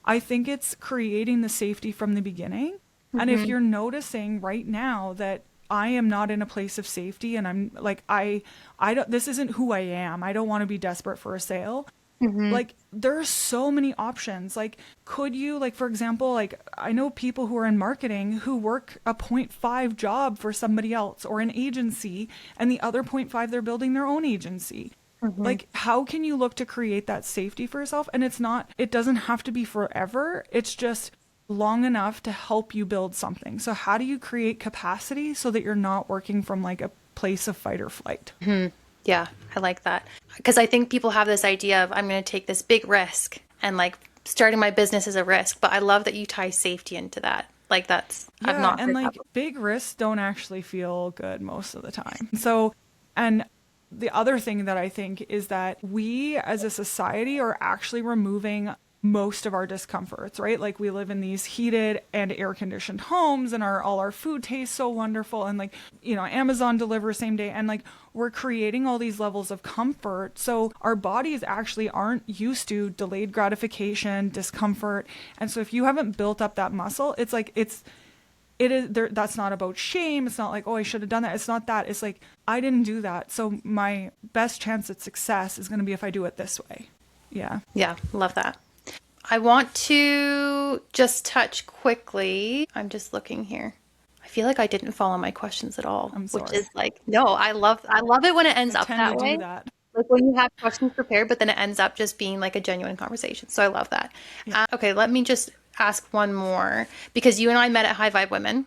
I think it's creating the safety from the beginning. And if you're noticing right now that I am not in a place of safety and I'm like, I don't, this isn't who I am. I don't want to be desperate for a sale. Like there are so many options. Like could you, like for example, like I know people who are in marketing who work a 0.5 job for somebody else or an agency, and the other 0.5 they're building their own agency. Like how can you look to create that safety for yourself? And it doesn't have to be forever. It's just long enough to help you build something. So how do you create capacity so that you're not working from like a place of fight or flight? Yeah, I like that. Because I think people have this idea of I'm going to take this big risk and like starting my business is a risk. But I love that you tie safety into that. Like that's, yeah, I've not and heard like that. big risks don't actually feel good most of the time. So, and the other thing that I think is that we as a society are actually removing most of our discomforts, right? Like we live in these heated and air conditioned homes and all our food tastes so wonderful. And like, Amazon delivers same day. And like we're creating all these levels of comfort. So our bodies actually aren't used to delayed gratification, discomfort. And so if you haven't built up that muscle, it's like, it is there. That's not about shame. It's not like, oh, I should have done that. It's not that. It's like, I didn't do that. So my best chance at success is going to be if I do it this way. Yeah. Yeah, love that. I want to just touch quickly. I'm just looking here. I feel like I didn't follow my questions at all. I'm sorry. Which is like, no, I love it when it ends up that way. That. Like when you have questions prepared, but then it ends up just being like a genuine conversation. So I love that. Yeah. Okay, let me just ask one more because you and I met at High Vibe Women.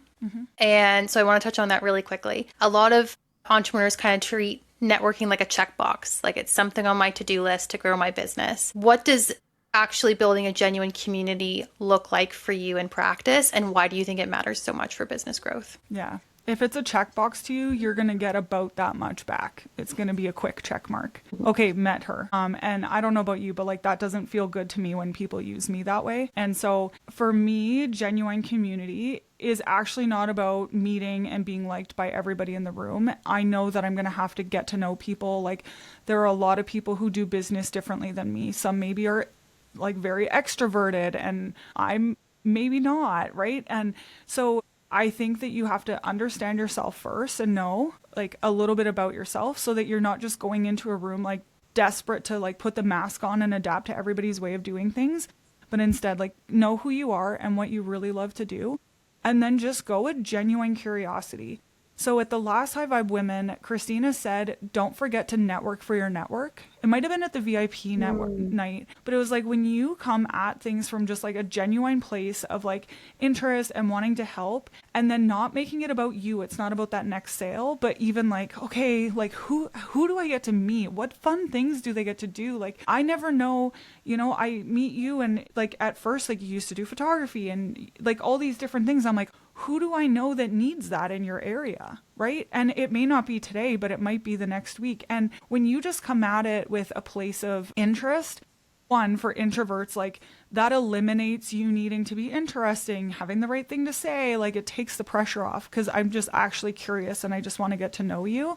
And so I want to touch on that really quickly. A lot of entrepreneurs kind of treat networking like a checkbox. Like it's something on my to-do list to grow my business. What does actually building a genuine community look like for you in practice, and why do you think it matters so much for business growth? Yeah. If it's a checkbox to you, you're going to get about that much back. It's going to be a quick check mark. Okay, met her. And I don't know about you, but like that doesn't feel good to me when people use me that way. And so for me, genuine community is actually not about meeting and being liked by everybody in the room. I know that I'm going to have to get to know people. Like there are a lot of people who do business differently than me. Some maybe are like very extroverted and I'm maybe not, right? And so I think that you have to understand yourself first and know like a little bit about yourself so that you're not just going into a room like desperate to like put the mask on and adapt to everybody's way of doing things, but instead like know who you are and what you really love to do, and then just go with genuine curiosity. So at the last High Vibe Women, Christina said, don't forget to network for your network. It might have been at the VIP network night, but it was like when you come at things from just like a genuine place of like interest and wanting to help, and then not making it about you. It's not about that next sale, but even like, okay, like who do I get to meet? What fun things do they get to do? Like, I never know, you know, I meet you and like at first, like you used to do photography and like all these different things. I'm like, who do I know that needs that in your area, right? And it may not be today, but it might be the next week. And when you just come at it with a place of interest, one, for introverts, like that eliminates you needing to be interesting, having the right thing to say, like it takes the pressure off because I'm just actually curious and I just want to get to know you.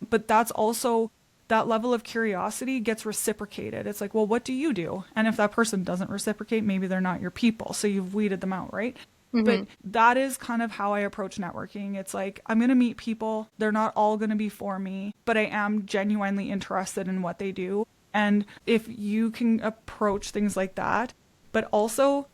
But that's also, that level of curiosity gets reciprocated. It's like, well, what do you do? And if that person doesn't reciprocate, maybe they're not your people. So you've weeded them out, right? But that is kind of how I approach networking. It's like, I'm going to meet people. They're not all going to be for me, but I am genuinely interested in what they do. And if you can approach things like that, but also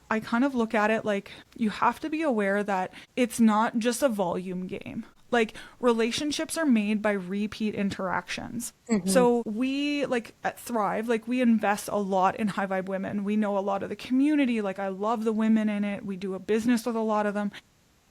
I kind of look at it like you have to be aware that it's not just a volume game. Like relationships are made by repeat interactions. So we like at Thrive, like we invest a lot in High Vibe Women. We know a lot of the community. Like I love the women in it. We do a business with a lot of them.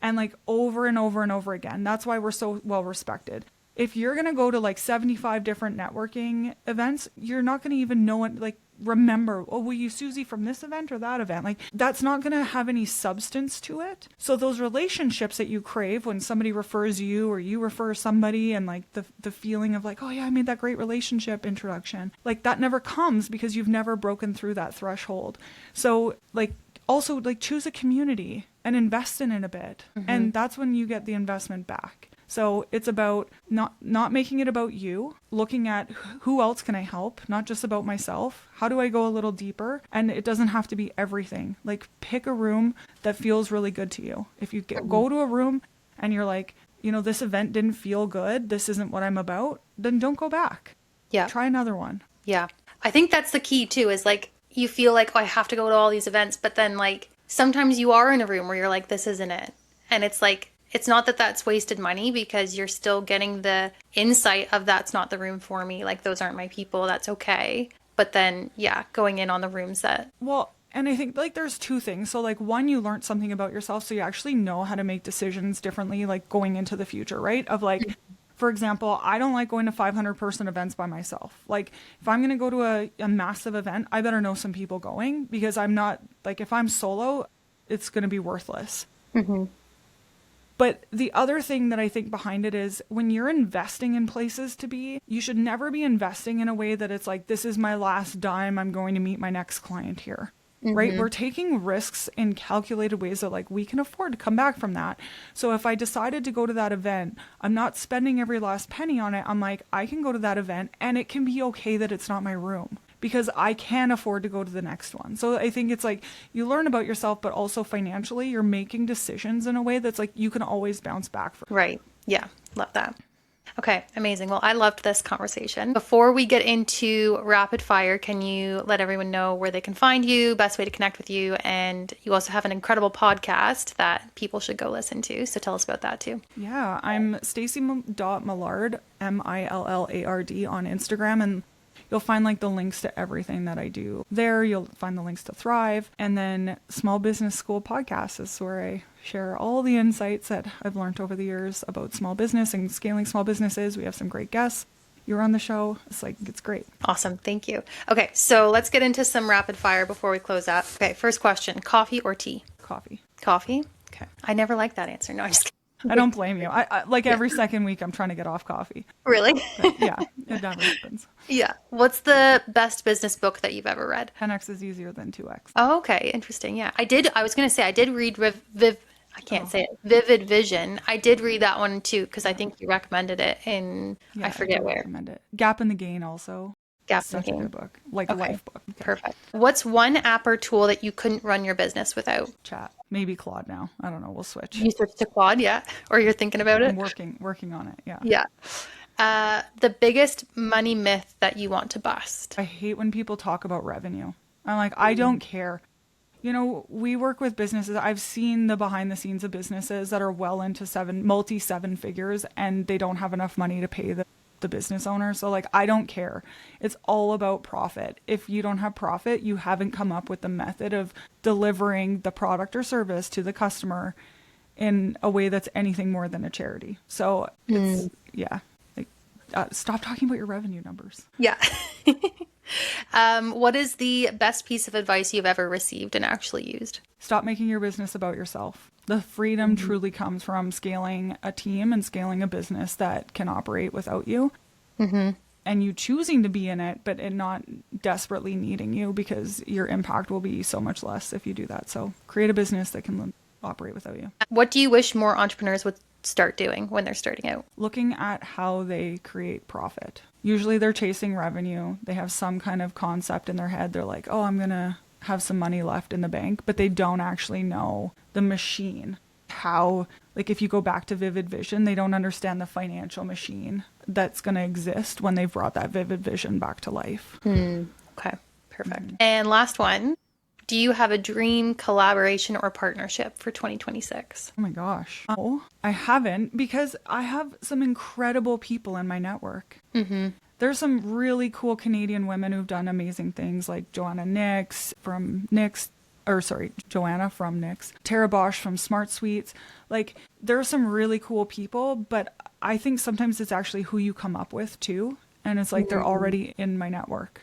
And like over and over and over again. That's why we're so well respected. If you're going to go to like 75 different networking events, you're not going to even know it, like remember, oh, were you Susie from this event or that event? Like that's not going to have any substance to it. So those relationships that you crave when somebody refers you or you refer somebody, and like the feeling of like, oh yeah, I made that great relationship introduction, like that never comes because you've never broken through that threshold. So like also like choose a community and invest in it a bit. And that's when you get the investment back. So it's about not making it about you, looking at who else can I help, not just about myself. How do I go a little deeper? And it doesn't have to be everything. Like pick a room that feels really good to you. If you go to a room and you're like, you know, this event didn't feel good, this isn't what I'm about, then don't go back. Yeah. Try another one. Yeah. I think that's the key too, is like you feel like, oh, I have to go to all these events, but then like sometimes you are in a room where you're like, this isn't it. And it's like, it's not that that's wasted money because you're still getting the insight of that's not the room for me. Like those aren't my people. That's okay. But then, yeah, going in on the rooms that. Well, and I think like there's two things. So like one, you learned something about yourself. So you actually know how to make decisions differently, like going into the future, right? Of like, for example, I don't like going to 500-person events by myself. Like if I'm going to go to a massive event, I better know some people going because I'm not like, if I'm solo, it's going to be worthless. But the other thing that I think behind it is when you're investing in places to be, you should never be investing in a way that it's like, this is my last dime, I'm going to meet my next client here, right? We're taking risks in calculated ways that like we can afford to come back from that. So if I decided to go to that event, I'm not spending every last penny on it. I'm like, I can go to that event and it can be okay that it's not my room, because I can afford to go to the next one. So I think it's like you learn about yourself, but also financially you're making decisions in a way that's like you can always bounce back from. Right. Yeah. Love that. Okay. Amazing. Well, I loved this conversation. Before we get into rapid fire, can you let everyone know where they can find you, best way to connect with you? And you also have an incredible podcast that people should go listen to. So tell us about that too. Yeah. I'm Stacey.Millard, Millard on Instagram. And you'll find like the links to everything that I do there. You'll find the links to Thrive. And then Small Business School podcast is where I share all the insights that I've learned over the years about small business and scaling small businesses. We have some great guests. You're on the show. It's great. Awesome. Thank you. Okay. So let's get into some rapid fire before we close out. Okay. First question, coffee or tea? Coffee. Coffee? Okay. I never like that answer. No, I'm just kidding. I don't blame you. I like every second week I'm trying to get off coffee. Really? But yeah, it never happens. Yeah. What's the best business book that you've ever read? 10x is easier than 2x. Oh, okay. Interesting. Yeah. I was going to say, I did read Vivid Vision. I did read that one too, because I think you recommended it in, Yeah, I forget do where. recommend it. Gap in the Gain also. Gap Such a thinking. good book. Like a Okay. life book. Perfect. What's one app or tool that you couldn't run your business without? Chat. Maybe Claude now. I don't know. We'll switch. You switched to Quad, yeah? Or you're thinking about I'm it? working on it. Yeah. Yeah. The biggest money myth that you want to bust. I hate when people talk about revenue. I'm like, I don't care. You know, we work with businesses. I've seen the behind the scenes of businesses that are well into multi seven figures, and they don't have enough money to pay the business owner. So like, I don't care. It's all about profit. If you don't have profit, you haven't come up with the method of delivering the product or service to the customer in a way that's anything more than a charity. So it's, yeah, like, stop talking about your revenue numbers. Yeah. What is the best piece of advice you've ever received and actually used? Stop making your business about yourself. The freedom truly comes from scaling a team and scaling a business that can operate without you. And you choosing to be in it, but it not desperately needing you, because your impact will be so much less if you do that. So create a business that can operate without you. What do you wish more entrepreneurs would start doing when they're starting out? Looking at how they create profit. Usually they're chasing revenue. They have some kind of concept in their head. They're like, oh, I'm going to have some money left in the bank, but they don't actually know the machine. How, like, if you go back to vivid vision, they don't understand the financial machine that's going to exist when they've brought that vivid vision back to life. Okay, perfect. And last one, do you have a dream collaboration or partnership for 2026? Oh my gosh. Oh, I haven't, because I have some incredible people in my network. There's some really cool Canadian women who've done amazing things, like Joanna from Nix, Tara Bosch from Smart Suites. Like, there are some really cool people, but I think sometimes it's actually who you come up with too. And it's like they're already in my network.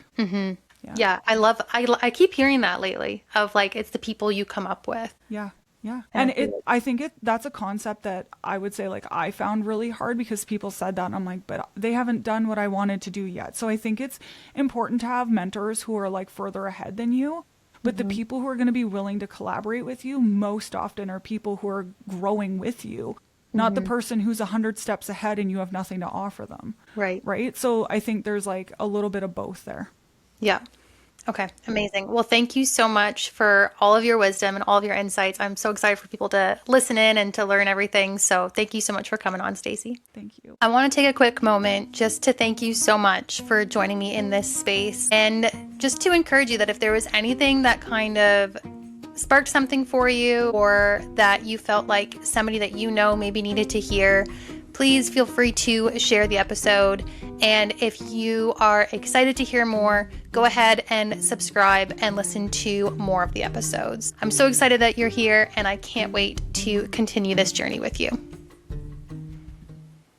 Yeah, I keep hearing that lately, of like, it's the people you come up with. Yeah. And I think that's a concept that I would say, like, I found really hard, because people said that and I'm like, but they haven't done what I wanted to do yet. So I think it's important to have mentors who are like further ahead than you. But the people who are going to be willing to collaborate with you most often are people who are growing with you, not the person who's 100 steps ahead and you have nothing to offer them. Right. So I think there's like a little bit of both there. Yeah. Okay. Amazing. Well, thank you so much for all of your wisdom and all of your insights. I'm so excited for people to listen in and to learn everything. So thank you so much for coming on, Stacey. Thank you. I want to take a quick moment just to thank you so much for joining me in this space, and just to encourage you that if there was anything that kind of sparked something for you, or that you felt like somebody that you know maybe needed to hear, please feel free to share the episode. And if you are excited to hear more, go ahead and subscribe and listen to more of the episodes. I'm so excited that you're here, and I can't wait to continue this journey with you.